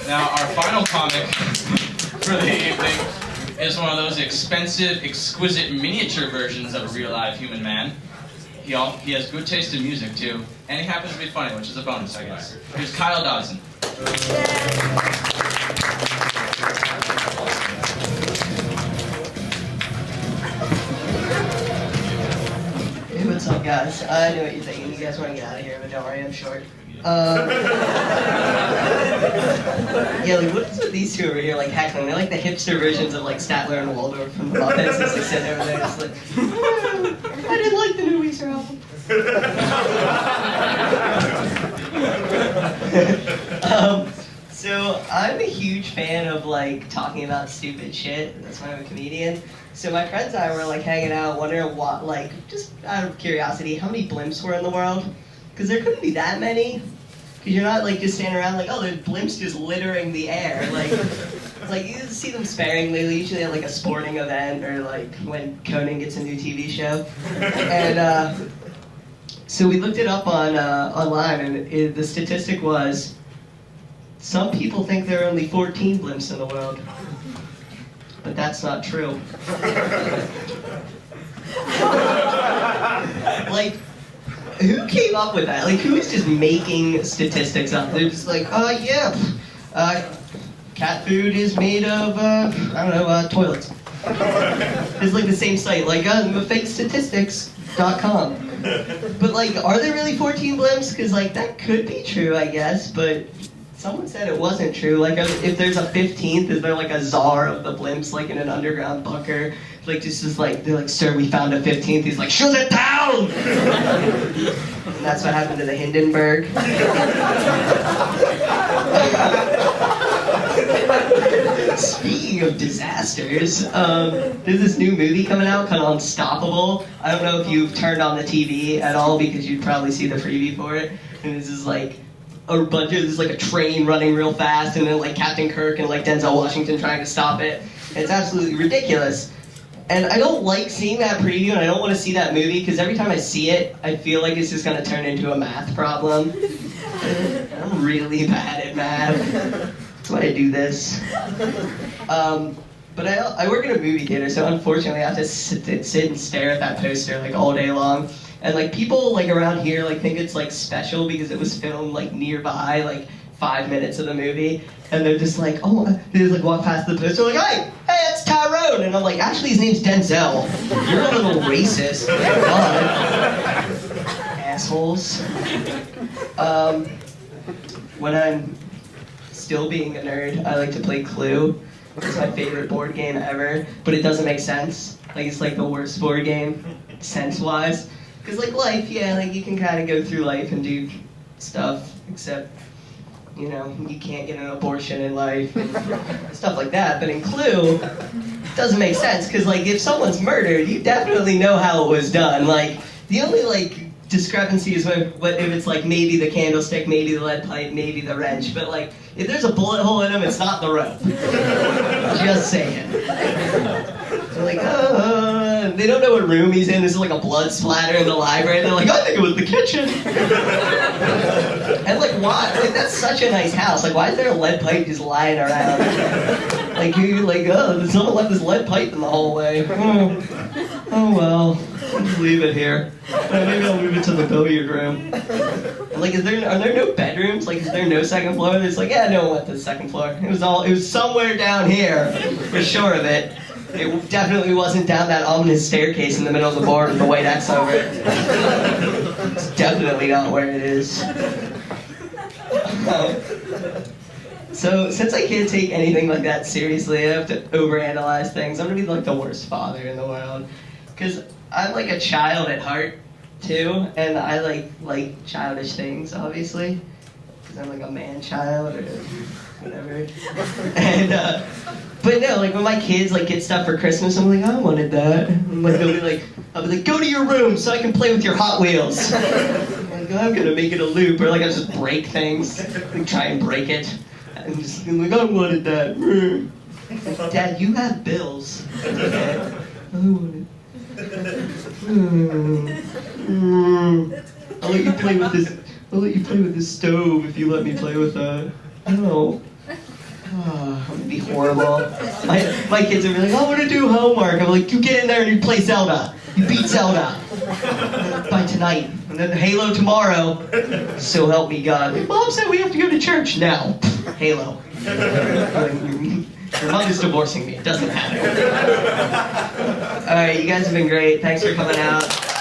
Now, our final comic for the evening is one of those expensive, exquisite miniature versions of a real-life human man. He has good taste in music, too, and he happens to be funny, which is a bonus, I guess. Here's Kyle Dodson. Hey, what's up, guys? I know what you're thinking. You guys want to get out of here, but don't worry, I'm short. Yeah, like, what is with these two over here, like, heckling? They're like the hipster versions of, like, Statler and Waldorf from the Muppets. It's like sitting over there just like, I didn't like the new Weezer album. So I'm a huge fan of, like, talking about stupid shit. That's why I'm a comedian. So my friends and I were, like, hanging out, wondering what, like, just out of curiosity, how many blimps were in the world? Because there couldn't be that many. Because you're not, like, just standing around like, oh, there's blimps just littering the air. Like you see them sparingly, usually at, like, a sporting event or, like, when Conan gets a new TV show. And so we looked it up on online, and the statistic was, some people think there are only 14 blimps in the world. But that's not true. Like, who came up with that? Like, who is just making statistics up? They're just like, cat food is made of, toilets. It's like the same site, like, fakestatistics.com. But, like, are there really 14 blimps? Because, like, that could be true, I guess, but someone said it wasn't true. Like, if there's a 15th, is there, like, a czar of the blimps, like, in an underground bunker? Like, just is like, they're like, sir, we found a 15th. He's like, shut it down! And that's what happened to the Hindenburg. Speaking of disasters, there's this new movie coming out called Unstoppable. I don't know if you've turned on the TV at all because you'd probably see the preview for it. And this is like a bunch of, there's like a train running real fast, and then like Captain Kirk and like Denzel Washington trying to stop it. And it's absolutely ridiculous. And I don't like seeing that preview, and I don't want to see that movie, because every time I see it, I feel like it's just going to turn into a math problem. I'm really bad at math. That's why I do this. But I work in a movie theater, so unfortunately I have to sit and stare at that poster like all day long. And like people like around here like think it's like special because it was filmed like nearby, like 5 minutes of the movie, and they're just like, oh, they just like walk past the poster like, hey, it's Tyrone, and I'm like, actually his name's Denzel. You're a little racist. God. Assholes. When I'm still being a nerd, I like to play Clue. It's my favorite board game ever, but it doesn't make sense. Like, it's like the worst board game, sense-wise. Because like life, yeah, like you can kind of go through life and do stuff, except, you know, you can't get an abortion in life and stuff like that. But in Clue, it doesn't make sense, because like if someone's murdered, you definitely know how it was done. Like, the only like discrepancy is if it's like maybe the candlestick, maybe the lead pipe, maybe the wrench. But like, if there's a bullet hole in them, it's not the rope. Just saying. They're like, they don't know what room he's in. This is like a blood splatter in the library. They're like, I think it was the kitchen. And like, why? Like, that's such a nice house. Like, why is there a lead pipe just lying around? Like, you're like, someone left this lead pipe in the hallway. Oh well, I'll just leave it here. Maybe I'll move it to the billiard room. And like, are there no bedrooms? Like, is there no second floor? There's like, yeah, no one went to the second floor. It was somewhere down here, for sure of it. It definitely wasn't down that ominous staircase in the middle of the board with the white X over it. It's definitely not where it is. So, since I can't take anything like that seriously, I have to overanalyze things. I'm gonna be like the worst father in the world. Because I'm like a child at heart, too, and I like childish things, obviously. Because I'm like a man-child or whatever. And, but no, like when my kids like get stuff for Christmas, I'm like, I wanted that. And like, I'll be like, go to your room so I can play with your Hot Wheels. I'm like, I'm gonna make it a loop, or like I just break things, like try and break it. And just I'm like, I wanted that. Dad, you have bills. Okay? I want it. I'll let you play with this stove if you let me play with that. No. Oh, I'm gonna be horrible. My kids are gonna be like, I want to do homework. I'm like, you get in there and you play Zelda. You beat Zelda by tonight. And then Halo tomorrow. So help me God. Mom said we have to go to church now. Halo. Your mom is divorcing me. It doesn't matter. Alright, you guys have been great. Thanks for coming out.